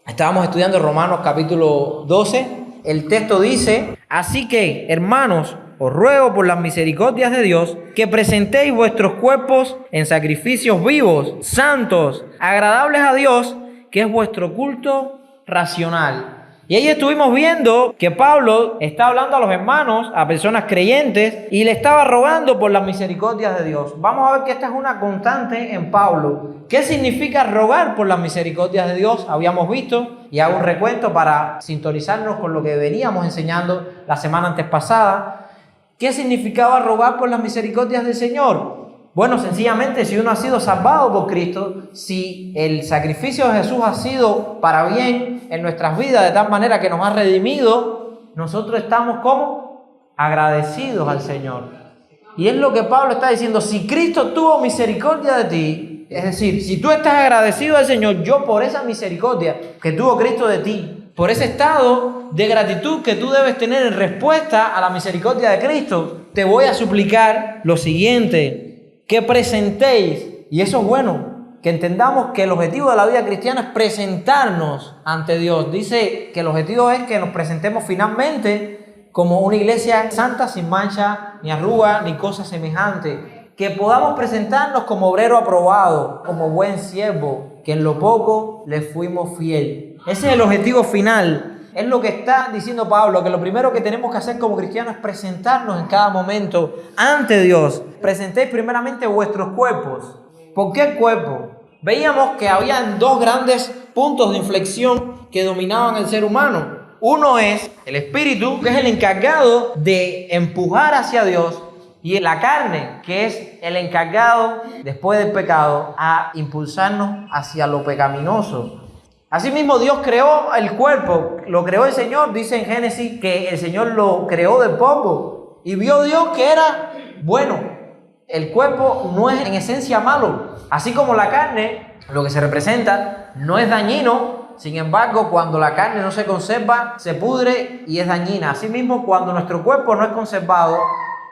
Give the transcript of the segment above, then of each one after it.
Estábamos estudiando Romanos capítulo 12. El texto dice: así que, hermanos, os ruego por las misericordias de Dios que presentéis vuestros cuerpos en sacrificios vivos, santos, agradables a Dios, que es vuestro culto racional. Y ahí estuvimos viendo que Pablo está hablando a los hermanos, a personas creyentes, y le estaba rogando por las misericordias de Dios. Vamos a ver que esta es una constante en Pablo. ¿Qué significa rogar por las misericordias de Dios? Habíamos visto, y hago un recuento para sintonizarnos con lo que veníamos enseñando la semana antes pasada. ¿Qué significaba rogar por las misericordias del Señor? Bueno, sencillamente, si uno ha sido salvado por Cristo, si el sacrificio de Jesús ha sido para bien en nuestras vidas, de tal manera que nos ha redimido, nosotros estamos como agradecidos al Señor. Y es lo que Pablo está diciendo: si Cristo tuvo misericordia de ti, es decir, si tú estás agradecido al Señor, yo por esa misericordia que tuvo Cristo de ti, por ese estado de gratitud que tú debes tener en respuesta a la misericordia de Cristo, te voy a suplicar lo siguiente: que presentéis, y eso es bueno, que entendamos que el objetivo de la vida cristiana es presentarnos ante Dios. Dice que el objetivo es que nos presentemos finalmente como una iglesia santa, sin mancha, ni arruga, ni cosa semejante. Que podamos presentarnos como obrero aprobado, como buen siervo, que en lo poco le fuimos fiel. Ese es el objetivo final. Es lo que está diciendo Pablo, que lo primero que tenemos que hacer como cristianos es presentarnos en cada momento ante Dios. Presentéis primeramente vuestros cuerpos. ¿Por qué el cuerpo? Veíamos que había dos grandes puntos de inflexión que dominaban el ser humano. Uno es el espíritu, que es el encargado de empujar hacia Dios, y la carne, que es el encargado, después del pecado, a impulsarnos hacia lo pecaminoso. Asimismo, Dios creó el cuerpo, lo creó el Señor. Dice en Génesis que el Señor lo creó del polvo y vio Dios que era bueno. El cuerpo no es en esencia malo, así como la carne, lo que se representa, no es dañino. Sin embargo, cuando la carne no se conserva, se pudre y es dañina. Asimismo, cuando nuestro cuerpo no es conservado,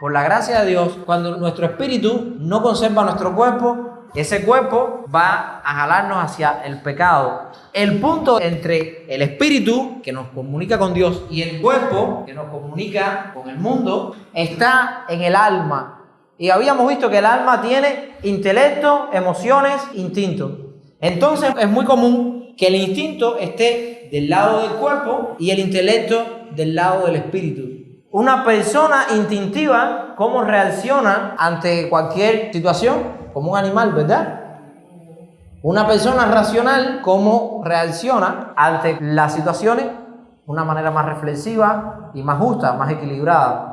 por la gracia de Dios, cuando nuestro espíritu no conserva nuestro cuerpo, ese cuerpo va a jalarnos hacia el pecado. El punto entre el espíritu, que nos comunica con Dios, y el cuerpo, que nos comunica con el mundo, está en el alma. Y habíamos visto que el alma tiene intelecto, emociones, instinto. Entonces es muy común que el instinto esté del lado del cuerpo y el intelecto del lado del espíritu. Una persona instintiva, ¿cómo reacciona ante cualquier situación? Como un animal, ¿verdad? Una persona racional, ¿cómo reacciona ante las situaciones? De una manera más reflexiva y más justa, más equilibrada.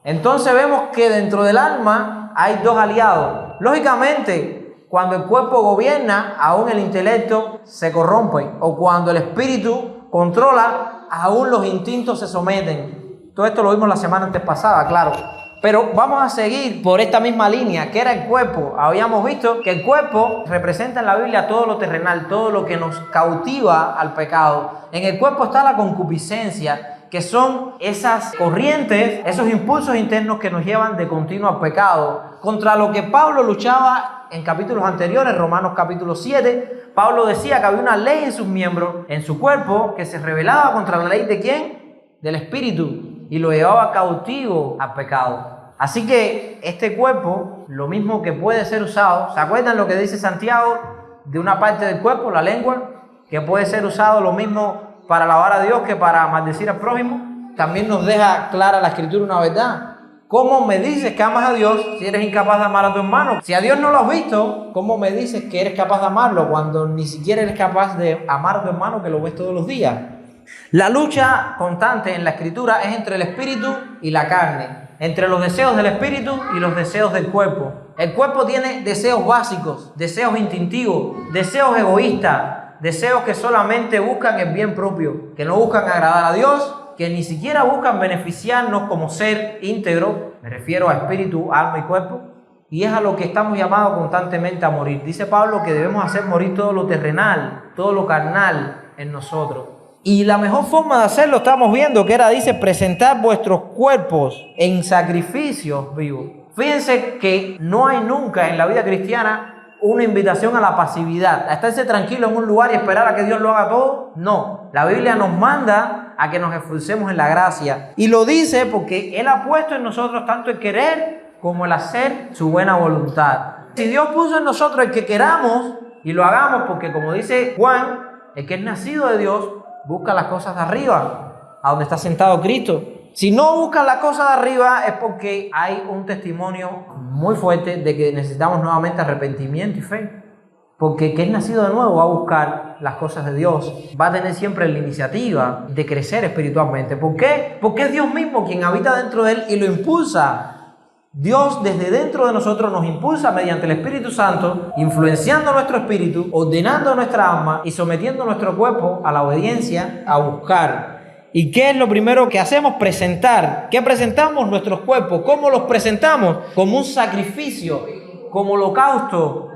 Entonces vemos que dentro del alma hay dos aliados. Lógicamente, cuando el cuerpo gobierna, aún el intelecto se corrompe. O cuando el espíritu controla, aún los instintos se someten. Todo esto lo vimos la semana antes pasada, claro. Pero vamos a seguir por esta misma línea, que era el cuerpo. Habíamos visto que el cuerpo representa en la Biblia todo lo terrenal, todo lo que nos cautiva al pecado. En el cuerpo está la concupiscencia, que son esas corrientes, esos impulsos internos que nos llevan de continuo al pecado. Contra lo que Pablo luchaba en capítulos anteriores, Romanos capítulo 7, Pablo decía que había una ley en sus miembros, en su cuerpo, que se rebelaba contra la ley ¿de quién? Del espíritu, y lo llevaba cautivo al pecado. Así que este cuerpo, lo mismo que puede ser usado, ¿se acuerdan lo que dice Santiago de una parte del cuerpo, la lengua, que puede ser usado lo mismo para alabar a Dios que para maldecir al prójimo? También nos deja clara la Escritura una verdad. ¿Cómo me dices que amas a Dios si eres incapaz de amar a tu hermano? Si a Dios no lo has visto, ¿cómo me dices que eres capaz de amarlo cuando ni siquiera eres capaz de amar a tu hermano que lo ves todos los días? La lucha constante en la Escritura es entre el espíritu y la carne, entre los deseos del espíritu y los deseos del cuerpo. El cuerpo tiene deseos básicos, deseos instintivos, deseos egoístas, deseos que solamente buscan el bien propio, que no buscan agradar a Dios, que ni siquiera buscan beneficiarnos como ser íntegro, me refiero a espíritu, alma y cuerpo, y es a lo que estamos llamados constantemente a morir. Dice Pablo que debemos hacer morir todo lo terrenal, todo lo carnal en nosotros. Y la mejor forma de hacerlo estamos viendo que era, dice, presentar vuestros cuerpos en sacrificios vivos. Fíjense que no hay nunca en la vida cristiana una invitación a la pasividad, a estarse tranquilo en un lugar y esperar a que Dios lo haga todo. No, la Biblia nos manda a que nos esforcemos en la gracia. Y lo dice porque Él ha puesto en nosotros tanto el querer como el hacer su buena voluntad. Si Dios puso en nosotros el que queramos y lo hagamos, porque como dice Juan, el que es nacido de Dios busca las cosas de arriba, a donde está sentado Cristo. Si no buscas las cosas de arriba es porque hay un testimonio muy fuerte de que necesitamos nuevamente arrepentimiento y fe. Porque el que es nacido de nuevo va a buscar las cosas de Dios, va a tener siempre la iniciativa de crecer espiritualmente. ¿Por qué? Porque es Dios mismo quien habita dentro de él y lo impulsa. Dios desde dentro de nosotros nos impulsa mediante el Espíritu Santo, influenciando nuestro espíritu, ordenando nuestra alma y sometiendo nuestro cuerpo a la obediencia, a buscar. ¿Y qué es lo primero que hacemos? Presentar. ¿Qué presentamos? Nuestros cuerpos. ¿Cómo los presentamos? Como un sacrificio, como holocausto.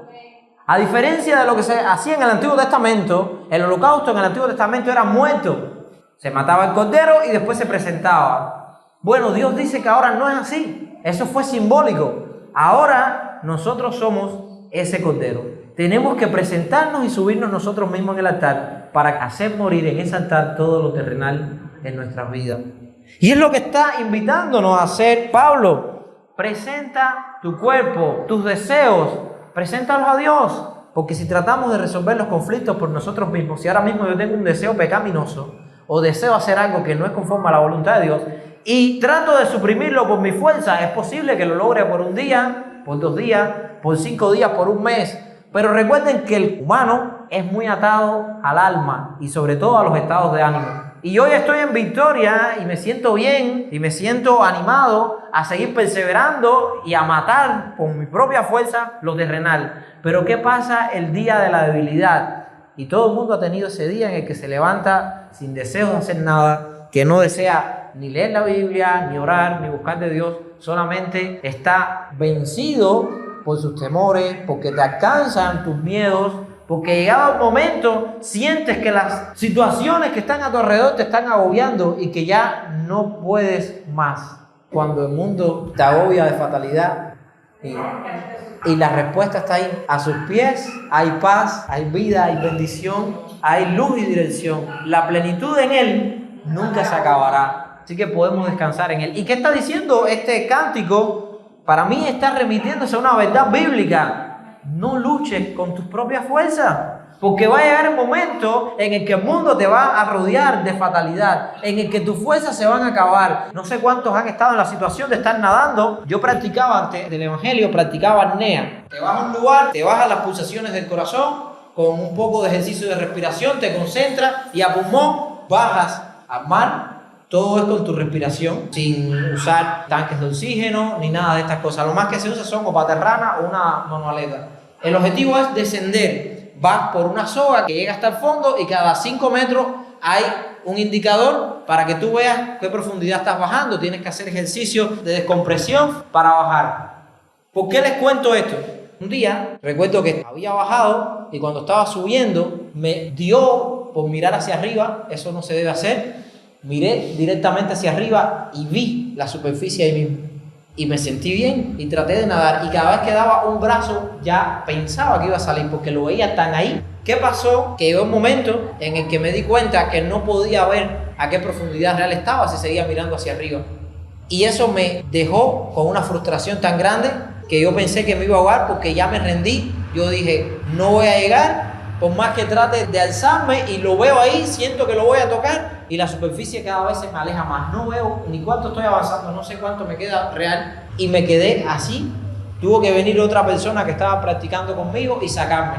A diferencia de lo que se hacía en el Antiguo Testamento, el holocausto en el Antiguo Testamento era muerto. Se mataba el cordero y después se presentaba. Bueno, Dios dice que ahora no es así. Eso fue simbólico. Ahora nosotros somos ese cordero. Tenemos que presentarnos y subirnos nosotros mismos en el altar para hacer morir en ese altar todo lo terrenal en nuestras vidas. Y es lo que está invitándonos a hacer Pablo. Presenta tu cuerpo, tus deseos, preséntalos a Dios. Porque si tratamos de resolver los conflictos por nosotros mismos, si ahora mismo yo tengo un deseo pecaminoso o deseo hacer algo que no es conforme a la voluntad de Dios y trato de suprimirlo por mi fuerza, es posible que lo logre por un día, por 2 días, por 5 días, por un mes. Pero recuerden que el humano es muy atado al alma y sobre todo a los estados de ánimo. Y hoy estoy en victoria y me siento bien y me siento animado a seguir perseverando y a matar con mi propia fuerza lo terrenal. Pero ¿qué pasa el día de la debilidad? Y todo el mundo ha tenido ese día en el que se levanta sin deseo de hacer nada, que no desea ni leer la Biblia, ni orar, ni buscar de Dios, solamente está vencido por sus temores, porque te alcanzan tus miedos, porque llegado el momento sientes que las situaciones que están a tu alrededor te están agobiando y que ya no puedes más. Cuando el mundo te agobia de fatalidad y la respuesta está ahí, a sus pies hay paz, hay vida, hay bendición, hay luz y dirección. La plenitud en Él nunca se acabará, así que podemos descansar en Él. ¿Y qué está diciendo este cántico? Para mí está remitiéndose a una verdad bíblica. No luches con tus propias fuerzas, porque va a llegar el momento en el que el mundo te va a rodear de fatalidad, en el que tus fuerzas se van a acabar. No sé cuántos han estado en la situación de estar nadando. Yo practicaba antes del Evangelio, practicaba apnea. Te vas a un lugar, te bajan las pulsaciones del corazón, con un poco de ejercicio de respiración, te concentras y a pulmón bajas al mar. Todo es con tu respiración, sin usar tanques de oxígeno ni nada de estas cosas. Lo más que se usa son o paterrana o una monoaleta. El objetivo es descender. Vas por una soga que llega hasta el fondo y cada 5 metros hay un indicador para que tú veas qué profundidad estás bajando. Tienes que hacer ejercicio de descompresión para bajar. ¿Por qué les cuento esto? Un día recuerdo que había bajado y cuando estaba subiendo me dio por mirar hacia arriba. Eso no se debe hacer. Miré directamente hacia arriba y vi la superficie ahí mismo. Y me sentí bien y traté de nadar. Y cada vez que daba un brazo ya pensaba que iba a salir porque lo veía tan ahí. ¿Qué pasó? Que llegó un momento en el que me di cuenta que no podía ver a qué profundidad real estaba si seguía mirando hacia arriba. Y eso me dejó con una frustración tan grande que yo pensé que me iba a ahogar porque ya me rendí. Yo dije, no voy a llegar. Por más que trate de alzarme y lo veo ahí, siento que lo voy a tocar y la superficie cada vez se me aleja más. No veo ni cuánto estoy avanzando, no sé cuánto me queda real. Y me quedé así. Tuvo que venir otra persona que estaba practicando conmigo y sacarme.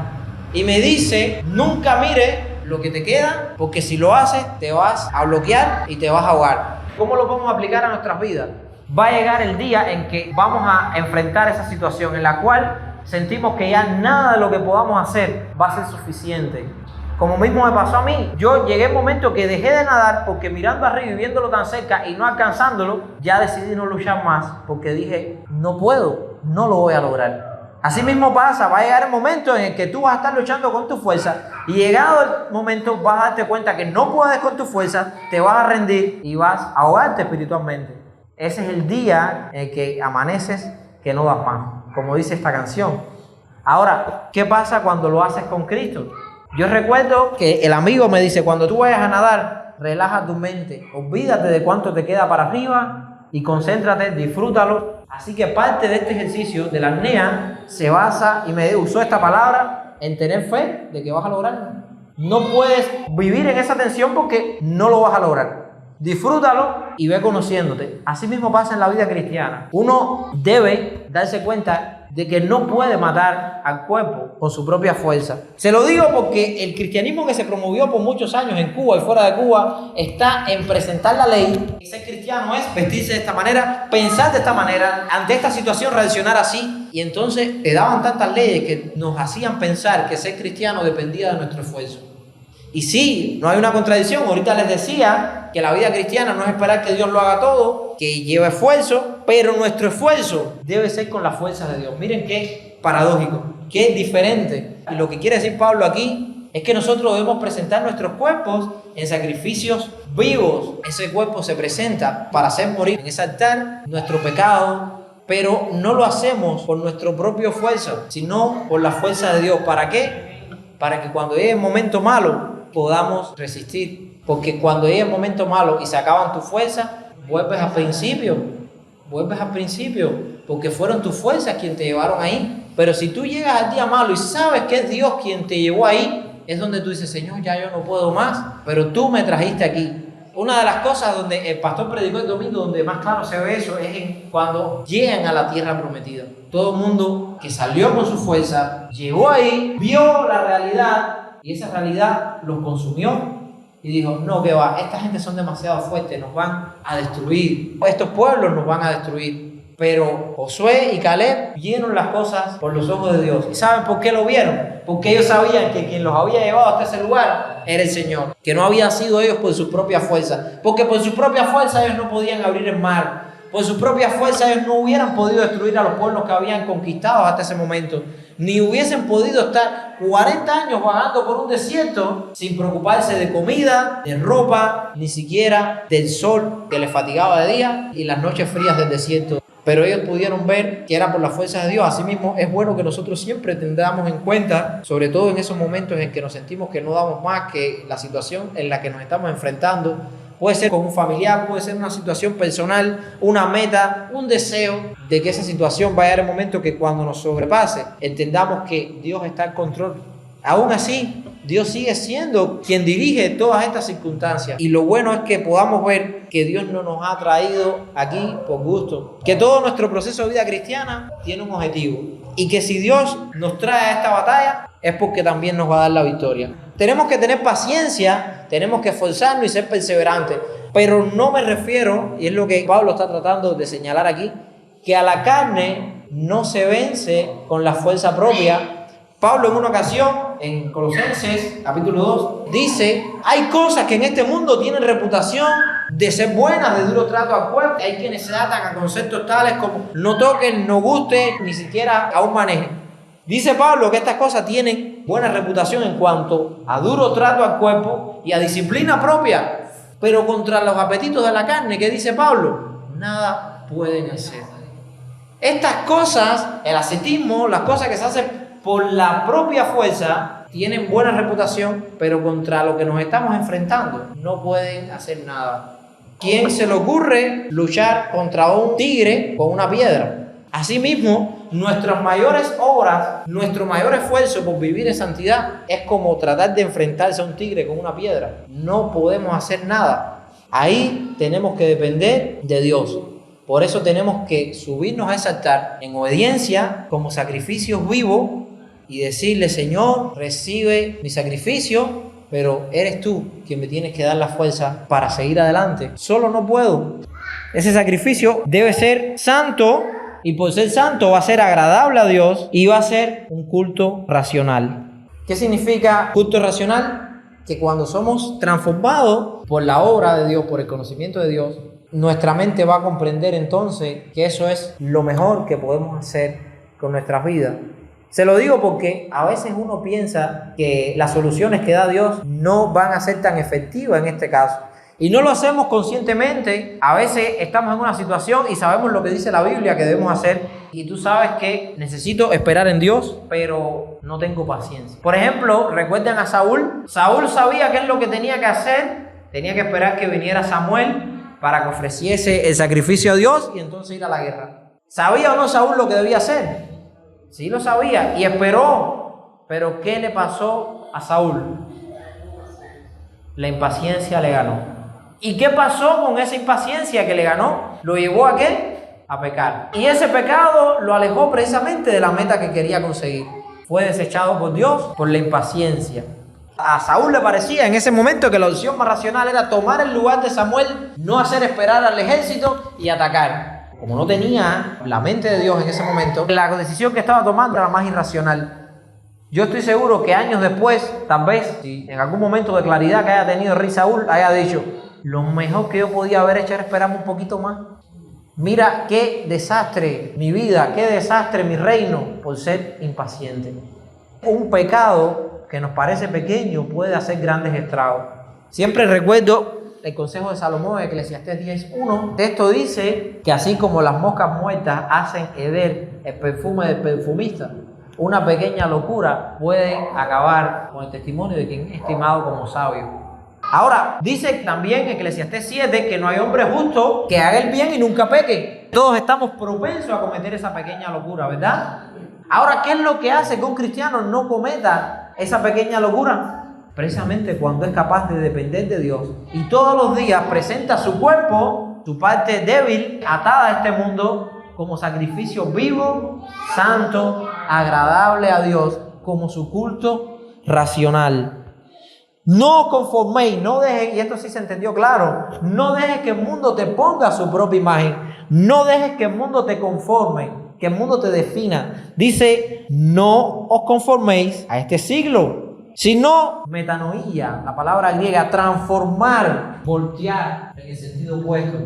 Y me dice, nunca mires lo que te queda, porque si lo haces te vas a bloquear y te vas a ahogar. ¿Cómo lo podemos aplicar a nuestras vidas? Va a llegar el día en que vamos a enfrentar esa situación en la cual sentimos que ya nada de lo que podamos hacer va a ser suficiente. Como mismo me pasó a mí, yo llegué a un momento que dejé de nadar porque mirando arriba y viéndolo tan cerca y no alcanzándolo, ya decidí no luchar más porque dije, no puedo, no lo voy a lograr. Así mismo pasa, va a llegar el momento en el que tú vas a estar luchando con tu fuerza y llegado el momento vas a darte cuenta que no puedes con tu fuerza, te vas a rendir y vas a ahogarte espiritualmente. Ese es el día en el que amaneces que no das más, como dice esta canción. Ahora, ¿qué pasa cuando lo haces con Cristo? Yo recuerdo que el amigo me dice, cuando tú vayas a nadar, relaja tu mente, olvídate de cuánto te queda para arriba y concéntrate, disfrútalo. Así que parte de este ejercicio de la apnea se basa, y me usó esta palabra, en tener fe de que vas a lograrlo. No puedes vivir en esa tensión porque no lo vas a lograr. Disfrútalo y ve conociéndote. Así mismo pasa en la vida cristiana. Uno debe darse cuenta de que no puede matar al cuerpo con su propia fuerza. Se lo digo porque el cristianismo que se promovió por muchos años en Cuba y fuera de Cuba está en presentar la ley. Ser cristiano es vestirse de esta manera, pensar de esta manera, ante esta situación reaccionar así. Y entonces te daban tantas leyes que nos hacían pensar que ser cristiano dependía de nuestro esfuerzo. Y sí, no hay una contradicción. Ahorita les decía que la vida cristiana no es esperar que Dios lo haga todo, que lleva esfuerzo, pero nuestro esfuerzo debe ser con la fuerza de Dios. Miren qué paradójico, qué diferente. Y lo que quiere decir Pablo aquí es que nosotros debemos presentar nuestros cuerpos en sacrificios vivos. Ese cuerpo se presenta para hacer morir en ese altar nuestro pecado, pero no lo hacemos por nuestro propio esfuerzo, sino por la fuerza de Dios. ¿Para qué? Para que cuando llegue el momento malo podamos resistir. Porque cuando llegue el momento malo y se acaban tus fuerzas, vuelves al principio, porque fueron tus fuerzas quien te llevaron ahí. Pero si tú llegas al día malo y sabes que es Dios quien te llevó ahí, es donde tú dices, Señor, ya yo no puedo más, pero tú me trajiste aquí. Una de las cosas donde el pastor predicó el domingo, donde más claro se ve eso, es en cuando llegan a la tierra prometida. Todo el mundo que salió con su fuerza, llegó ahí, vio la realidad, y esa realidad los consumió. Y dijo, no, que va, esta gente son demasiado fuertes, nos van a destruir. Estos pueblos nos van a destruir. Pero Josué y Caleb vieron las cosas por los ojos de Dios. ¿Y saben por qué lo vieron? Porque ellos sabían que quien los había llevado hasta ese lugar era el Señor. Que no habían sido ellos por su propia fuerza. Porque por su propia fuerza ellos no podían abrir el mar. Por su propia fuerza ellos no hubieran podido destruir a los pueblos que habían conquistado hasta ese momento. Ni hubiesen podido estar 40 años vagando por un desierto sin preocuparse de comida, de ropa, ni siquiera del sol que les fatigaba de día y las noches frías del desierto. Pero ellos pudieron ver que era por la fuerza de Dios. Asimismo, es bueno que nosotros siempre tengamos en cuenta, sobre todo en esos momentos en que nos sentimos que no damos más, que la situación en la que nos estamos enfrentando puede ser con un familiar, puede ser una situación personal, una meta, un deseo de que esa situación vaya a llegar el momento que cuando nos sobrepase, entendamos que Dios está en control. Aún así, Dios sigue siendo quien dirige todas estas circunstancias. Y lo bueno es que podamos ver que Dios no nos ha traído aquí por gusto. Que todo nuestro proceso de vida cristiana tiene un objetivo. Y que si Dios nos trae a esta batalla, es porque también nos va a dar la victoria. Tenemos que tener paciencia, tenemos que esforzarnos y ser perseverantes. Pero no me refiero, y es lo que Pablo está tratando de señalar aquí, que a la carne no se vence con la fuerza propia. Pablo en una ocasión, en Colosenses capítulo 2, dice, hay cosas que en este mundo tienen reputación de ser buenas, de duro trato al cuerpo. Hay quienes se atan a conceptos tales como no toquen, no gusten, ni siquiera aún manejen. Dice Pablo que estas cosas tienen buena reputación en cuanto a duro trato al cuerpo y a disciplina propia. Pero contra los apetitos de la carne, ¿qué dice Pablo? Nada pueden hacer. Estas cosas, el ascetismo, las cosas que se hacen por la propia fuerza, tienen buena reputación, pero contra lo que nos estamos enfrentando no pueden hacer nada. ¿Quién se le ocurre luchar contra un tigre con una piedra? Asimismo, nuestras mayores obras, nuestro mayor esfuerzo por vivir en santidad es como tratar de enfrentarse a un tigre con una piedra. No podemos hacer nada. Ahí tenemos que depender de Dios. Por eso tenemos que subirnos a ese altar en obediencia como sacrificios vivos y decirle, Señor, recibe mi sacrificio, pero eres tú quien me tienes que dar la fuerza para seguir adelante. Solo no puedo. Ese sacrificio debe ser santo y por ser santo va a ser agradable a Dios y va a ser un culto racional. ¿Qué significa culto racional? Que cuando somos transformados por la obra de Dios, por el conocimiento de Dios, nuestra mente va a comprender entonces que eso es lo mejor que podemos hacer con nuestras vidas. Se lo digo porque a veces uno piensa que las soluciones que da Dios no van a ser tan efectivas en este caso. Y no lo hacemos conscientemente. A veces estamos en una situación y sabemos lo que dice la Biblia que debemos hacer. Y tú sabes que necesito esperar en Dios, pero no tengo paciencia. Por ejemplo, ¿recuerdan a Saúl? Saúl sabía qué es lo que tenía que hacer. Tenía que esperar que viniera Samuel para que ofreciese el sacrificio a Dios y entonces ir a la guerra. ¿Sabía o no Saúl lo que debía hacer? Sí lo sabía y esperó. Pero ¿qué le pasó a Saúl? La impaciencia le ganó. ¿Y qué pasó con esa impaciencia que le ganó? ¿Lo llevó a qué? A pecar. Y ese pecado lo alejó precisamente de la meta que quería conseguir. Fue desechado por Dios por la impaciencia. A Saúl le parecía en ese momento que la opción más racional era tomar el lugar de Samuel, no hacer esperar al ejército y atacar. Como no tenía la mente de Dios en ese momento, la decisión que estaba tomando era más irracional. Yo estoy seguro que años después, tal vez, si en algún momento de claridad que haya tenido el rey Saúl, haya dicho: lo mejor que yo podía haber hecho era esperarme un poquito más. Mira qué desastre mi vida, qué desastre mi reino por ser impaciente. Un pecado que nos parece pequeño puede hacer grandes estragos. Siempre recuerdo el consejo de Salomón en Eclesiastés 10:1. Esto dice que así como las moscas muertas hacen heder el perfume del perfumista, una pequeña locura puede acabar con el testimonio de quien es estimado como sabio. Ahora, dice también en Eclesiastés 7 que no hay hombre justo que haga el bien y nunca peque. Todos estamos propensos a cometer esa pequeña locura, ¿verdad? Ahora, ¿qué es lo que hace que un cristiano no cometa esa pequeña locura? Precisamente cuando es capaz de depender de Dios y todos los días presenta su cuerpo, su parte débil, atada a este mundo, como sacrificio vivo, santo, agradable a Dios, como su culto racional. No os conforméis, no dejes, y esto sí se entendió claro, no dejes que el mundo te ponga a su propia imagen, no dejes que el mundo te conforme, que el mundo te defina. Dice, no os conforméis a este siglo, sino metanoía, la palabra griega, transformar, voltear en el sentido opuesto.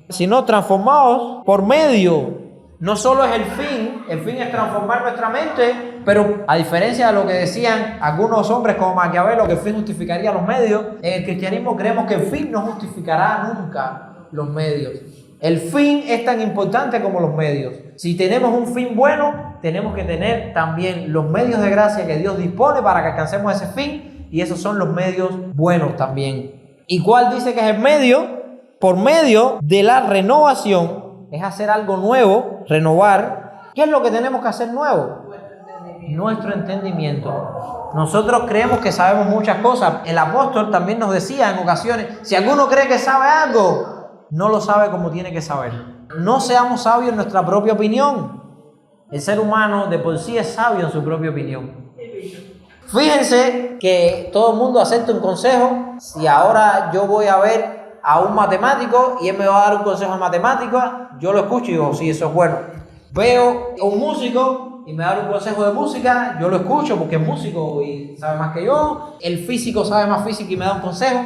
Sino transformaos por medio. No solo es el fin es transformar nuestra mente, pero a diferencia de lo que decían algunos hombres como Maquiavelo, que el fin justificaría los medios, en el cristianismo creemos que el fin no justificará nunca los medios. El fin es tan importante como los medios. Si tenemos un fin bueno, tenemos que tener también los medios de gracia que Dios dispone para que alcancemos ese fin, y esos son los medios buenos también. ¿Y cuál dice que es el medio? Por medio de la renovación. Es hacer algo nuevo, renovar. ¿Qué es lo que tenemos que hacer nuevo? Nuestro entendimiento. Nosotros creemos que sabemos muchas cosas. El apóstol también nos decía en ocasiones, si alguno cree que sabe algo, no lo sabe como tiene que saber. No seamos sabios en nuestra propia opinión. El ser humano de por sí es sabio en su propia opinión. Fíjense que todo el mundo acepta un consejo. Si ahora yo voy a ver a un matemático y él me va a dar un consejo de matemática, yo lo escucho y digo, sí, eso es bueno. Veo a un músico y me da un consejo de música, yo lo escucho porque es músico y sabe más que yo. El físico sabe más física y me da un consejo.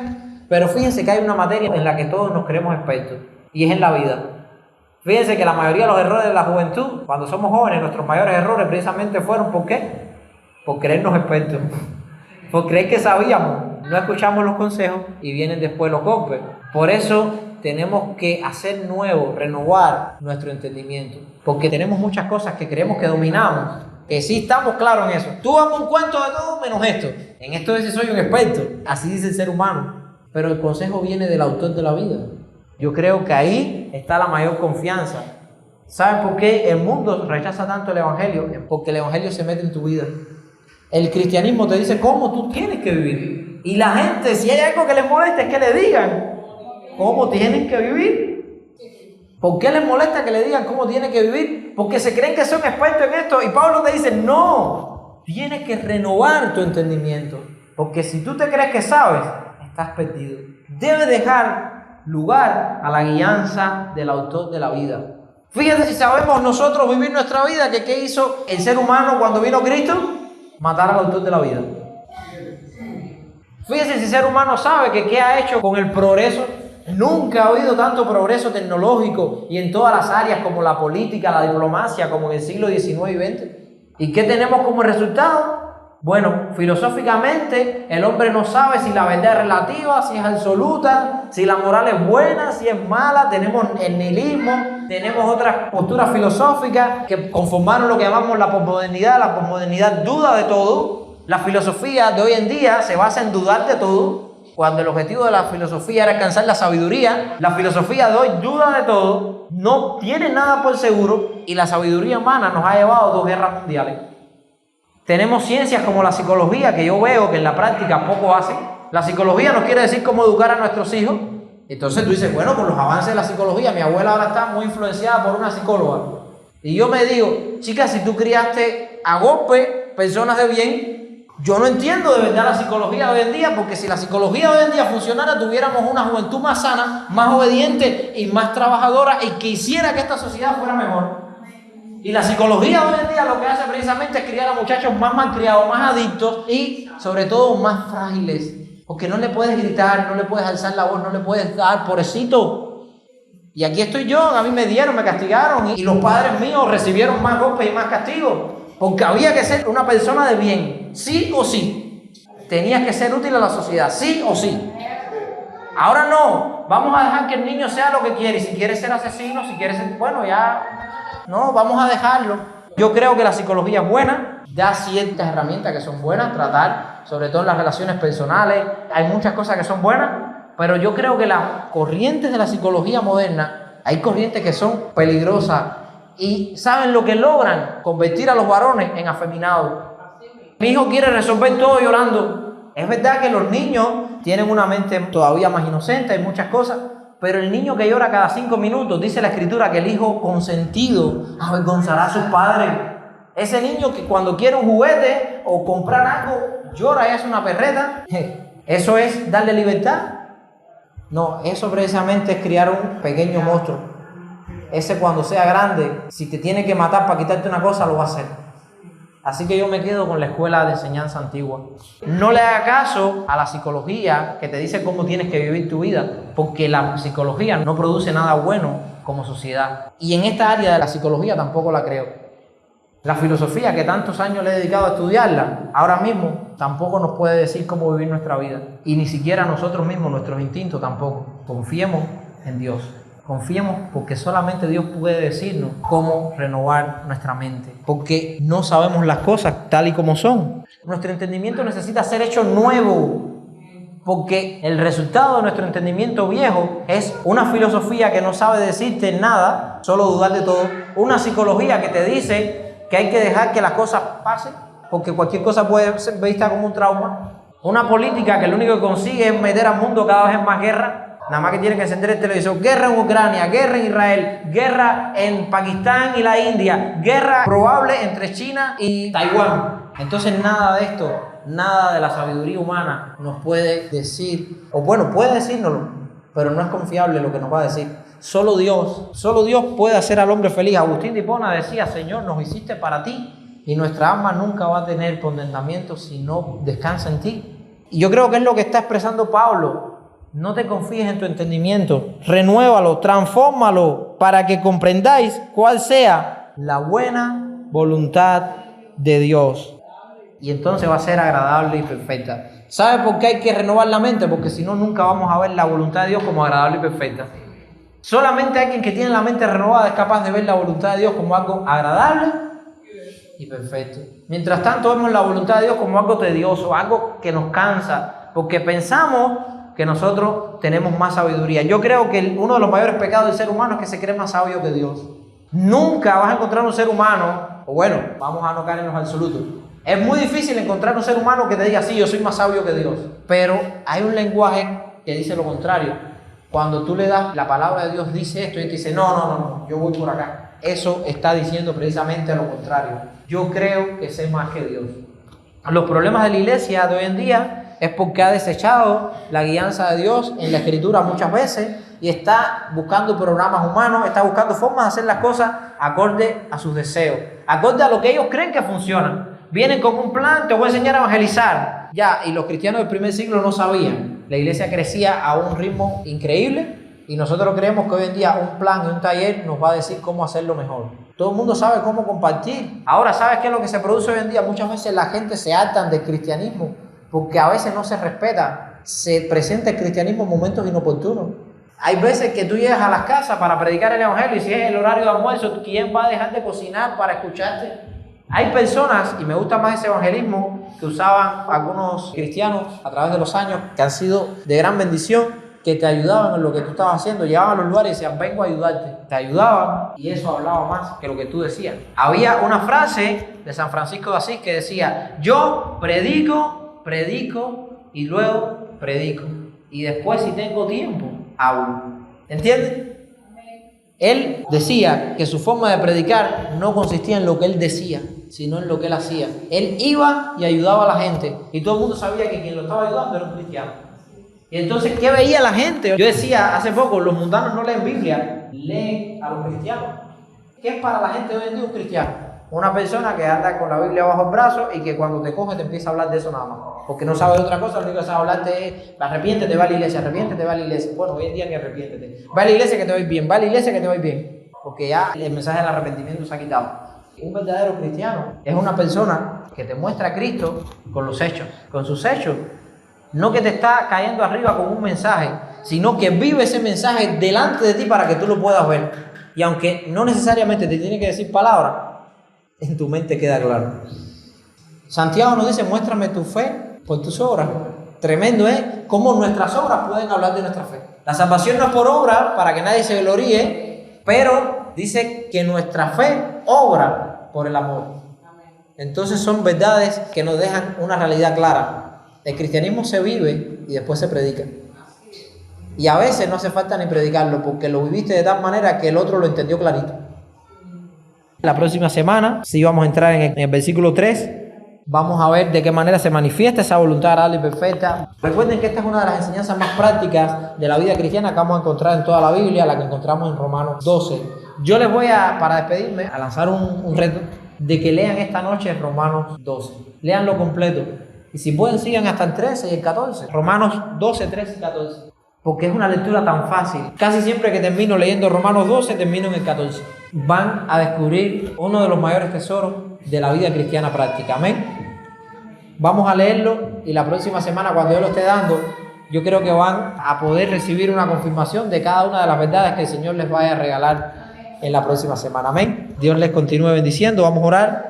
Pero fíjense que hay una materia en la que todos nos creemos expertos, y es en la vida. Fíjense que la mayoría de los errores de la juventud, cuando somos jóvenes, nuestros mayores errores precisamente fueron ¿por qué? Por creernos expertos, por creer que sabíamos. No escuchamos los consejos y vienen después los golpes. Por eso tenemos que hacer nuevo, renovar nuestro entendimiento, porque tenemos muchas cosas que creemos que dominamos, que sí estamos claros en eso. Tú dame un cuento de todo menos esto. En esto sí soy un experto. Así dice el ser humano. Pero el consejo viene del autor de la vida. Yo creo que ahí está la mayor confianza. ¿Saben por qué el mundo rechaza tanto el evangelio? Porque el evangelio se mete en tu vida. El cristianismo te dice cómo tú tienes que vivir. Y la gente, si hay algo que les molesta, es que le digan cómo tienen que vivir. ¿Por qué les molesta que le digan cómo tienen que vivir? Porque se creen que son expertos en esto. Y Pablo te dice, no, tienes que renovar tu entendimiento. Porque si tú te crees que sabes, estás perdido. Debes dejar lugar a la guianza del autor de la vida. Fíjate si sabemos nosotros vivir nuestra vida, que ¿qué hizo el ser humano cuando vino Cristo? Matar al autor de la vida. Fíjese si el ser humano sabe que ¿qué ha hecho con el progreso? Nunca ha habido tanto progreso tecnológico y en todas las áreas como la política, la diplomacia, como en el siglo XIX y XX. ¿Y qué tenemos como resultado? Bueno, filosóficamente el hombre no sabe si la verdad es relativa, si es absoluta, si la moral es buena, si es mala. Tenemos el nihilismo, tenemos otras posturas filosóficas que conformaron lo que llamamos la posmodernidad. La posmodernidad duda de todo. La filosofía de hoy en día se basa en dudar de todo, cuando el objetivo de la filosofía era alcanzar la sabiduría. La filosofía de hoy duda de todo, no tiene nada por seguro, y la sabiduría humana nos ha llevado a 2 guerras mundiales. Tenemos ciencias como la psicología, que yo veo que en la práctica poco hacen. La psicología nos quiere decir cómo educar a nuestros hijos. Entonces tú dices, bueno, con los avances de la psicología, mi abuela ahora está muy influenciada por una psicóloga. Y yo me digo, chica, si tú criaste a golpe personas de bien, yo no entiendo de verdad la psicología de hoy en día, porque si la psicología de hoy en día funcionara, tuviéramos una juventud más sana, más obediente y más trabajadora, y que hiciera que esta sociedad fuera mejor. Y la psicología hoy en día lo que hace precisamente es criar a muchachos más malcriados, más adictos y sobre todo más frágiles. Porque no le puedes gritar, no le puedes alzar la voz, no le puedes dar, pobrecito. Y aquí estoy yo, a mí me dieron, me castigaron, y los padres míos recibieron más golpes y más castigos. Porque había que ser una persona de bien, sí o sí. Tenías que ser útil a la sociedad, sí o sí. Ahora no, vamos a dejar que el niño sea lo que quiere. Y si quiere ser asesino, si quiere ser... bueno, ya... no, vamos a dejarlo. Yo creo que la psicología es buena, da ciertas herramientas que son buenas, tratar, sobre todo en las relaciones personales. Hay muchas cosas que son buenas, pero yo creo que las corrientes de la psicología moderna, hay corrientes que son peligrosas y ¿saben lo que logran? Convertir a los varones en afeminados. Mi hijo quiere resolver todo llorando. Es verdad que los niños tienen una mente todavía más inocente, hay muchas cosas. Pero el niño que llora cada 5 minutos, dice la Escritura que el hijo consentido avergonzará a sus padres. Ese niño que cuando quiere un juguete o comprar algo, llora y hace una perreta. ¿Eso es darle libertad? No, eso precisamente es criar un pequeño monstruo. Ese cuando sea grande, si te tiene que matar para quitarte una cosa, lo va a hacer. Así que yo me quedo con la escuela de enseñanza antigua. No le haga caso a la psicología que te dice cómo tienes que vivir tu vida, porque la psicología no produce nada bueno como sociedad. Y en esta área de la psicología tampoco la creo. La filosofía, que tantos años le he dedicado a estudiarla, ahora mismo tampoco nos puede decir cómo vivir nuestra vida. Y ni siquiera nosotros mismos, nuestros instintos tampoco. Confiemos en Dios. Confiemos porque solamente Dios puede decirnos cómo renovar nuestra mente. Porque no sabemos las cosas tal y como son. Nuestro entendimiento necesita ser hecho nuevo. Porque el resultado de nuestro entendimiento viejo es una filosofía que no sabe decirte nada, solo dudar de todo. Una psicología que te dice que hay que dejar que las cosas pasen, porque cualquier cosa puede ser vista como un trauma. Una política que lo único que consigue es meter al mundo cada vez en más guerra. Nada más que tienen que encender el televisor. Guerra en Ucrania, guerra en Israel, guerra en Pakistán y la India, guerra probable entre China y Taiwán. Entonces nada de esto, nada de la sabiduría humana nos puede decir, o bueno, puede decírnoslo, pero no es confiable lo que nos va a decir. Solo Dios puede hacer al hombre feliz. Agustín de Hipona decía, Señor, nos hiciste para ti y nuestra alma nunca va a tener contentamiento si no descansa en ti. Y yo creo que es lo que está expresando Pablo. No te confíes en tu entendimiento, renuévalo, transfórmalo para que comprendáis cuál sea la buena voluntad de Dios. Y entonces va a ser agradable y perfecta. ¿Sabe por qué hay que renovar la mente? Porque si no, nunca vamos a ver la voluntad de Dios como agradable y perfecta. Solamente alguien que tiene la mente renovada es capaz de ver la voluntad de Dios como algo agradable y perfecto. Mientras tanto, vemos la voluntad de Dios como algo tedioso, algo que nos cansa, porque pensamos que nosotros tenemos más sabiduría. Yo creo que uno de los mayores pecados del ser humano es que se cree más sabio que Dios. Nunca vas a encontrar un ser humano, o bueno, vamos a no caer en los absolutos. Es muy difícil encontrar un ser humano que te diga, sí, yo soy más sabio que Dios. Pero hay un lenguaje que dice lo contrario. Cuando tú le das la palabra de Dios, dice esto, y te dice, no, yo voy por acá. Eso está diciendo precisamente lo contrario. Yo creo que sé más que Dios. Los problemas de la iglesia de hoy en día es porque ha desechado la guianza de Dios en la Escritura muchas veces y está buscando programas humanos, está buscando formas de hacer las cosas acorde a sus deseos, acorde a lo que ellos creen que funciona. Vienen con un plan, te voy a enseñar a evangelizar. Ya, y los cristianos del primer siglo no sabían. La iglesia crecía a un ritmo increíble y nosotros creemos que hoy en día un plan y un taller nos va a decir cómo hacerlo mejor. Todo el mundo sabe cómo compartir. Ahora, ¿sabes qué es lo que se produce hoy en día? Muchas veces la gente se hartan del cristianismo porque a veces no se respeta. Se presenta el cristianismo en momentos inoportunos. Hay veces que tú llegas a las casas para predicar el evangelio y si es el horario de almuerzo, ¿quién va a dejar de cocinar para escucharte? Hay personas, y me gusta más ese evangelismo que usaban algunos cristianos a través de los años, que han sido de gran bendición, que te ayudaban en lo que tú estabas haciendo. Llegaban a los lugares y decían, vengo a ayudarte. Te ayudaban y eso hablaba más que lo que tú decías. Había una frase de San Francisco de Asís que decía, yo predico y luego predico. Y después, si tengo tiempo, hablo. ¿Entiendes? Él decía que su forma de predicar no consistía en lo que él decía, sino en lo que él hacía. Él iba y ayudaba a la gente y todo el mundo sabía que quien lo estaba ayudando era un cristiano. Y entonces, ¿qué veía la gente? Yo decía hace poco, los mundanos no leen Biblia, leen a los cristianos. ¿Qué es para la gente hoy en día un cristiano? Una persona que anda con la Biblia bajo el brazo y que cuando te coge te empieza a hablar de eso nada más. Porque no sabe de otra cosa, lo único que sabe hablarte es arrepiéntete, va a la iglesia, arrepiéntete, va a la iglesia. Bueno, hoy en día ni arrepiéntete. Va a la iglesia que te va bien, va a la iglesia que te va bien. Porque ya el mensaje del arrepentimiento se ha quitado. Un verdadero cristiano es una persona que te muestra a Cristo con los hechos, con sus hechos. No que te está cayendo arriba con un mensaje, sino que vive ese mensaje delante de ti para que tú lo puedas ver. Y aunque no necesariamente te tiene que decir palabras, en tu mente queda claro. Santiago nos dice, muéstrame tu fe por tus obras. Tremendo es cómo nuestras obras pueden hablar de nuestra fe. La salvación no es por obra, para que nadie se gloríe, pero dice que nuestra fe obra por el amor. Entonces son verdades que nos dejan una realidad clara. El cristianismo se vive y después se predica. Y a veces no hace falta ni predicarlo porque lo viviste de tal manera que el otro lo entendió clarito. La próxima semana, sí vamos a entrar en el versículo 3. Vamos a ver de qué manera se manifiesta esa voluntad agradable y perfecta. Recuerden que esta es una de las enseñanzas más prácticas de la vida cristiana que vamos a encontrar en toda la Biblia, la que encontramos en Romanos 12. Yo les voy para despedirme, a lanzar un reto de que lean esta noche Romanos 12. Leanlo completo. Y si pueden, sigan hasta el 13 y el 14. Romanos 12, 13 y 14. Porque es una lectura tan fácil. Casi siempre que termino leyendo Romanos 12, termino en el 14. Van a descubrir uno de los mayores tesoros de la vida cristiana práctica. Amén. Vamos a leerlo y la próxima semana, cuando yo lo esté dando, yo creo que van a poder recibir una confirmación de cada una de las verdades que el Señor les vaya a regalar en la próxima semana. Amén. Dios les continúe bendiciendo. Vamos a orar.